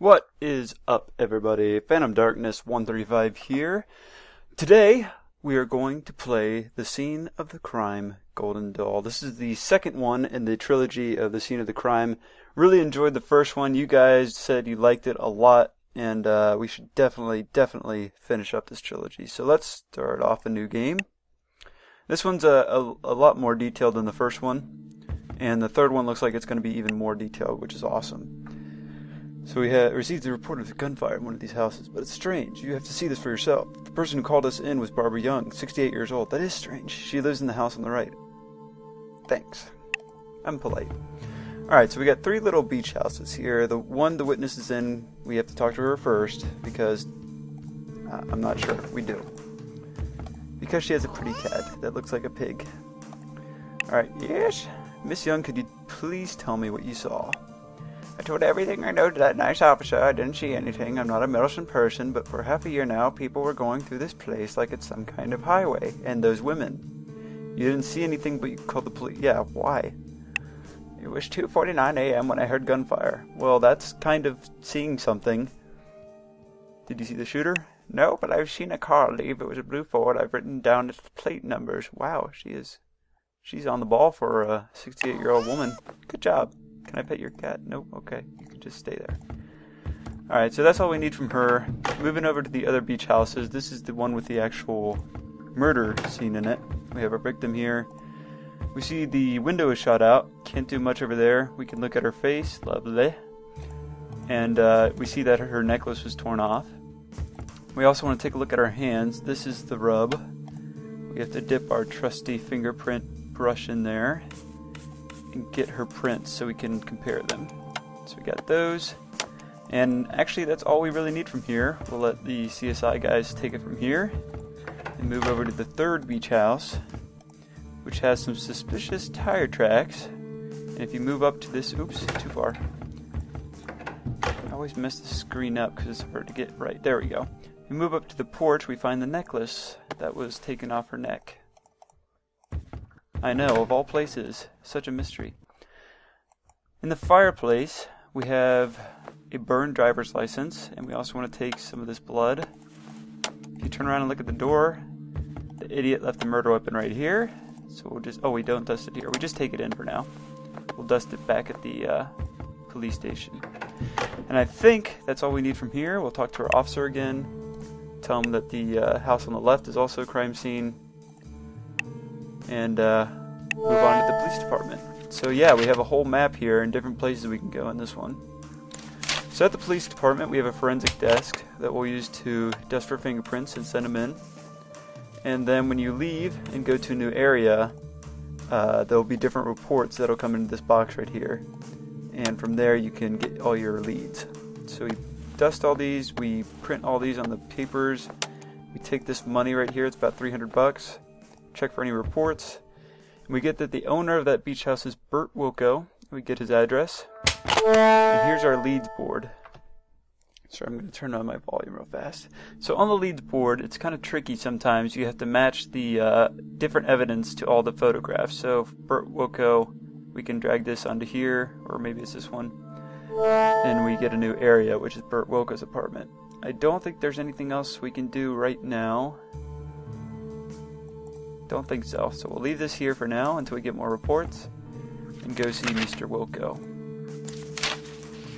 What is up, everybody? Phantom Darkness 135 here. Today, we are going to play The Scene of the Crime, Golden Doll. This is the second one in the trilogy of The Scene of the Crime. Really enjoyed the first one. You guys said you liked it a lot, and we should definitely finish up this trilogy. So let's start off a new game. This one's a lot more detailed than the first one, and the third one looks like it's going to be even more detailed, which is awesome. So we received a report of gunfire in one of these houses, but it's strange. You have to see this for yourself. The person who called us in was Barbara Young, 68 years old. That is strange. She lives in the house on the right. Thanks. I'm polite. Alright, so we got three little beach houses here. The one the witness is in, we have to talk to her first, because I'm not sure. We do. Because she has a pretty cat that looks like a pig. Alright, yes? Miss Young, could you please tell me what you saw? I told everything I know to that nice officer. I didn't see anything. I'm not a meddlesome person, but for half a year now, people were going through this place like it's some kind of highway. And those women. You didn't see anything, but you called the police. Yeah, why? It was 2:49 a.m. when I heard gunfire. Well, that's kind of seeing something. Did you see the shooter? No, but I've seen a car leave. It was a blue Ford. I've written down its plate numbers. Wow, she's on the ball for a 68-year-old woman. Good job. Can I pet your cat? Nope. Okay. You can just stay there. Alright, so that's all we need from her. Moving over to the other beach houses. This is the one with the actual murder scene in it. We have our victim here. We see the window is shot out. Can't do much over there. We can look at her face. Lovely. And we see that her necklace was torn off. We also want to take a look at her hands. This is the rub. We have to dip our trusty fingerprint brush in there and get her prints so we can compare them. So we got those, and actually that's all we really need from here. We'll let the CSI guys take it from here and move over to the third beach house, which has some suspicious tire tracks. And if you move up to this, oops, too far. I always mess the screen up because it's hard to get right. There we go. If we move up to the porch, we find the necklace that was taken off her neck. I know, of all places, such a mystery. In the fireplace, we have a burned driver's license, and we also want to take some of this blood. If you turn around and look at the door, the idiot left the murder weapon right here. So we'll just, we don't dust it here. We just take it in for now. We'll dust it back at the police station. And I think that's all we need from here. We'll talk to our officer again. Tell him that the house on the left is also a crime scene. And move on to the police department. So yeah, we have a whole map here and different places we can go in this one. So at the police department, we have a forensic desk that we'll use to dust for fingerprints and send them in. And then when you leave and go to a new area, there'll be different reports that'll come into this box right here. And from there you can get all your leads. So we dust all these, we print all these on the papers. We take this money right here, it's about 300 bucks. Check for any reports. And we get that the owner of that beach house is Bert Wilco. We get his address. And here's our leads board. Sorry, I'm going to turn on my volume real fast. So on the leads board, it's kind of tricky sometimes. You have to match the different evidence to all the photographs. So Bert Wilco, we can drag this onto here, or maybe it's this one. And we get a new area, which is Bert Wilco's apartment. I don't think there's anything else we can do right now. Don't think so. So we'll leave this here for now until we get more reports and go see Mr. Wilco.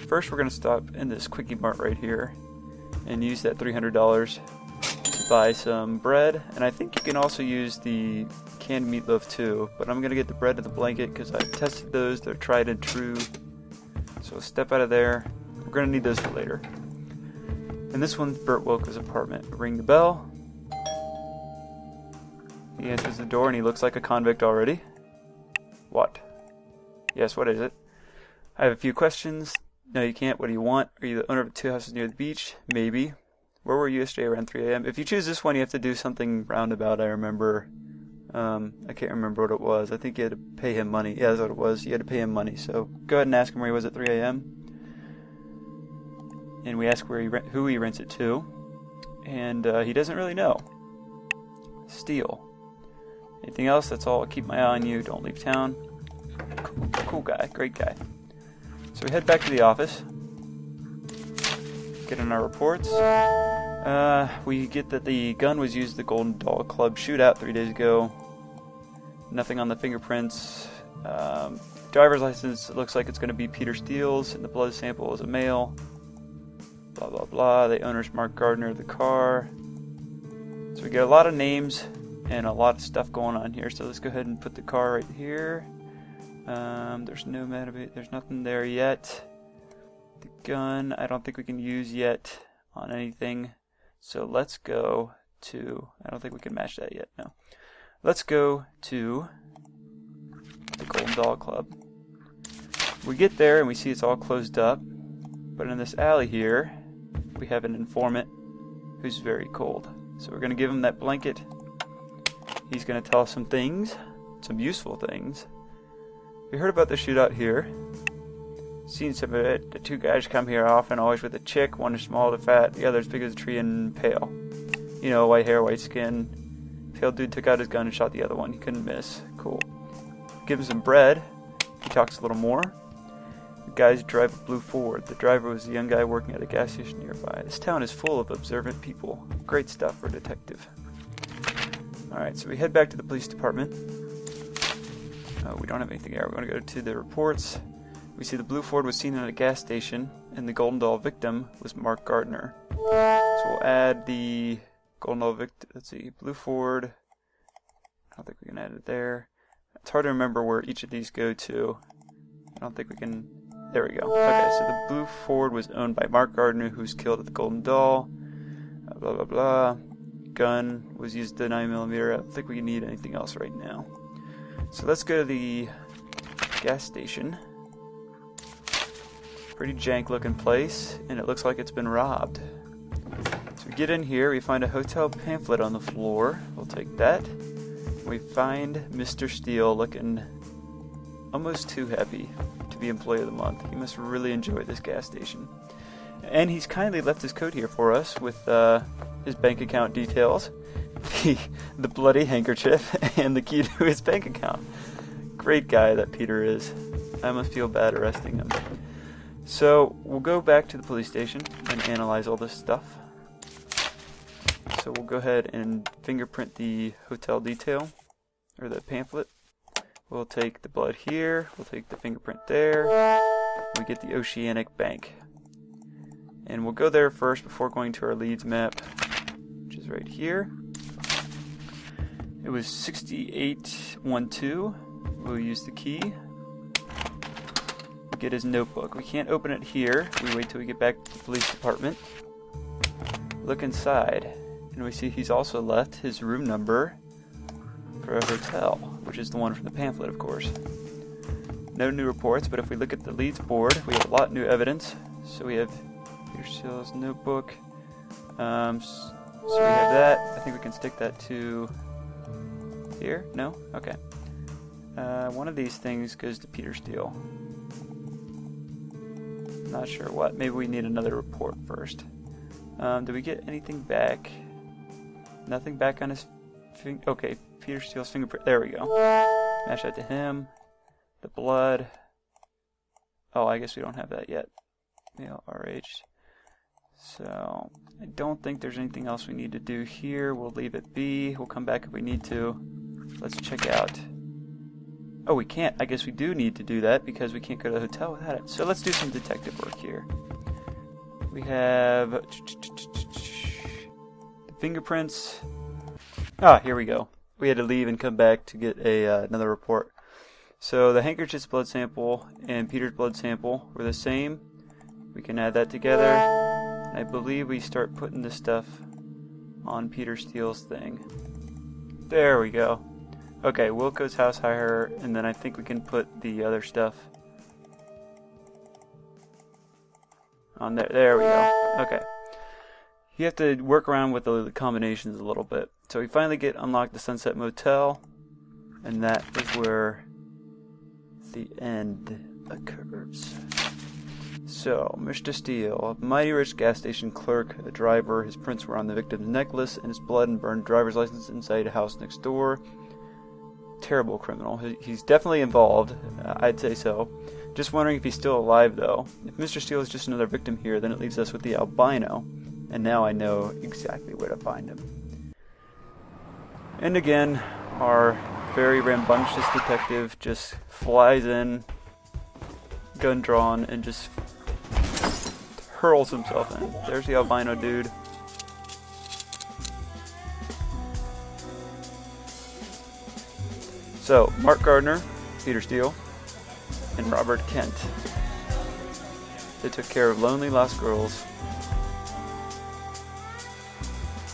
First, we're going to stop in this Quickie Mart right here and use that $300 to buy some bread. And I think you can also use the canned meatloaf too, but I'm going to get the bread and the blanket because I've tested those. They're tried and true. So we'll step out of there. We're going to need those for later. And this one's Bert Wilco's apartment. We ring the bell. He answers the door and he looks like a convict already. What? Yes, what is it? I have a few questions. No, you can't. What do you want? Are you the owner of two houses near the beach? Maybe. Where were you yesterday around 3 a.m.? If you choose this one, you have to do something roundabout, I remember. I can't remember what it was. I think you had to pay him money. Yeah, that's what it was. You had to pay him money. So go ahead and ask him where he was at 3 a.m. And we ask who he rents it to. And he doesn't really know. Steal. Anything else? That's all. I'll keep my eye on you. Don't leave town. Cool guy. Great guy. So we head back to the office. Get in our reports. We get that the gun was used at the Golden Doll Club shootout 3 days ago. Nothing on the fingerprints. Driver's license looks like it's going to be Peter Steele's, and the blood sample is a male. Blah, blah, blah. The owner's Mark Gardner of the car. So we get a lot of names and a lot of stuff going on here. So let's go ahead and put the car right here. There's no metadata. There's nothing there yet. The gun, I don't think we can use yet on anything. So let's go to... I don't think we can match that yet, no. Let's go to the Golden Doll Club. We get there and we see it's all closed up. But in this alley here, we have an informant who's very cold. So we're going to give him that blanket. He's going to tell us some things, some useful things. We heard about the shootout here. Seen some of it. The two guys come here often, always with a chick. One is small to fat, the other is big as a tree and pale. You know, white hair, white skin. Pale dude took out his gun and shot the other one. He couldn't miss. Cool. Give him some bread. He talks a little more. The guys drive a blue Ford. The driver was a young guy working at a gas station nearby. This town is full of observant people. Great stuff for a detective. Alright, so we head back to the police department. We don't have anything there. We're going to go to the reports. We see the blue Ford was seen at a gas station, and the Golden Doll victim was Mark Gardner. So we'll add the Golden Doll victim. Let's see, blue Ford. I don't think we can add it there. It's hard to remember where each of these go to. I don't think we can. There we go. Okay, so the blue Ford was owned by Mark Gardner, who was killed at the Golden Doll. Blah, blah, blah. Gun was used at 9mm. I don't think we need anything else right now. So let's go to the gas station. Pretty jank looking place, and it looks like it's been robbed. So we get in here, we find a hotel pamphlet on the floor. We'll take that. We find Mr. Steele looking almost too happy to be Employee of the Month. He must really enjoy this gas station. And he's kindly left his coat here for us with his bank account details, the bloody handkerchief, and the key to his bank account. Great guy that Peter is. I must feel bad arresting him. So we'll go back to the police station and analyze all this stuff. So we'll go ahead and fingerprint the hotel detail, or the pamphlet. We'll take the blood here, we'll take the fingerprint there, we get the Oceanic Bank. And we'll go there first before going to our leads map, which is right here. It was 6812. We'll use the key. We'll get his notebook. We can't open it here. We wait till we get back to the police department. Look inside, and we see he's also left his room number for a hotel, which is the one from the pamphlet, of course. No new reports, but if we look at the leads board, we have a lot of new evidence. So we have Peter Steele's notebook. So we have that. I think we can stick that to here. No? Okay. One of these things goes to Peter Steele. Not sure what. Maybe we need another report first. Did we get anything back? Nothing back on his okay, Peter Steele's fingerprint. There we go. Match that to him. The blood. Oh, I guess we don't have that yet. Male RH. So, I don't think there's anything else we need to do here. We'll leave it be. We'll come back if we need to. Let's check out. Oh, we can't. I guess we do need to do that because we can't go to the hotel without it. So let's do some detective work here. We have the fingerprints. Ah, here we go. We had to leave and come back to get another report. So the handkerchief's blood sample and Peter's blood sample were the same. We can add that together. And I believe we start putting this stuff on Peter Steele's thing. There we go. Okay, Wilco's house hire, and then I think we can put the other stuff on there. There we go. Okay. You have to work around with the combinations a little bit. So we finally get unlocked the Sunset Motel, and that is where the end occurs. So, Mr. Steele, a mighty rich gas station clerk, a driver, his prints were on the victim's necklace, and his blood and burned driver's license inside a house next door. Terrible criminal. He's definitely involved, I'd say so. Just wondering if he's still alive, though. If Mr. Steele is just another victim here, then it leaves us with the albino. And now I know exactly where to find him. And again, our very rambunctious detective just flies in, gun drawn, and just hurls himself in. There's the albino dude. So, Mark Gardner, Peter Steele, and Robert Kent. They took care of lonely lost girls.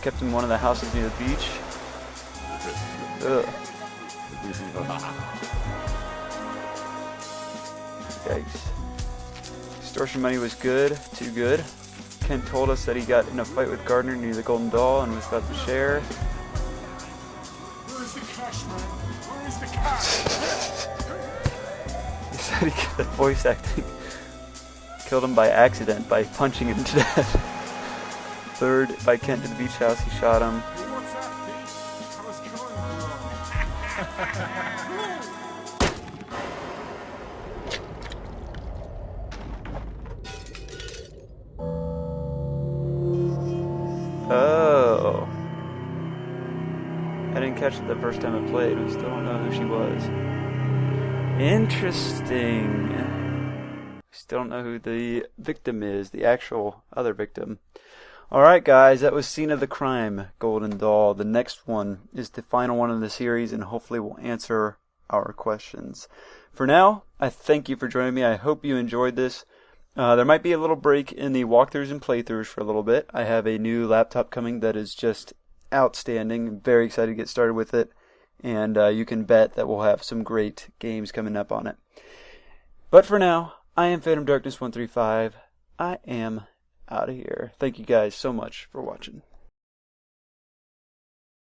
Kept in one of the houses near the beach. Ugh. Yikes. Extortion money was good, too good. Kent told us that he got in a fight with Gardner near the Golden Doll and was about to share. Where's the cash, man? Where is the cash? He said he got the voice acting. Killed him by accident by punching him to death. Lured by Kent to the beach house, he shot him. Hey, what's that, Pete? I was killing Oh. I didn't catch it the first time I played. We still don't know who she was. Interesting. We still don't know who the victim is, the actual other victim. Alright guys, that was Scene of the Crime, Golden Doll. The next one is the final one in the series and hopefully will answer our questions. For now, I thank you for joining me. I hope you enjoyed this. There might be a little break in the walkthroughs and playthroughs for a little bit. I have a new laptop coming that is just outstanding. I'm very excited to get started with it. And you can bet that we'll have some great games coming up on it. But for now, I am Phantom Darkness 135. I am out of here. Thank you guys so much for watching.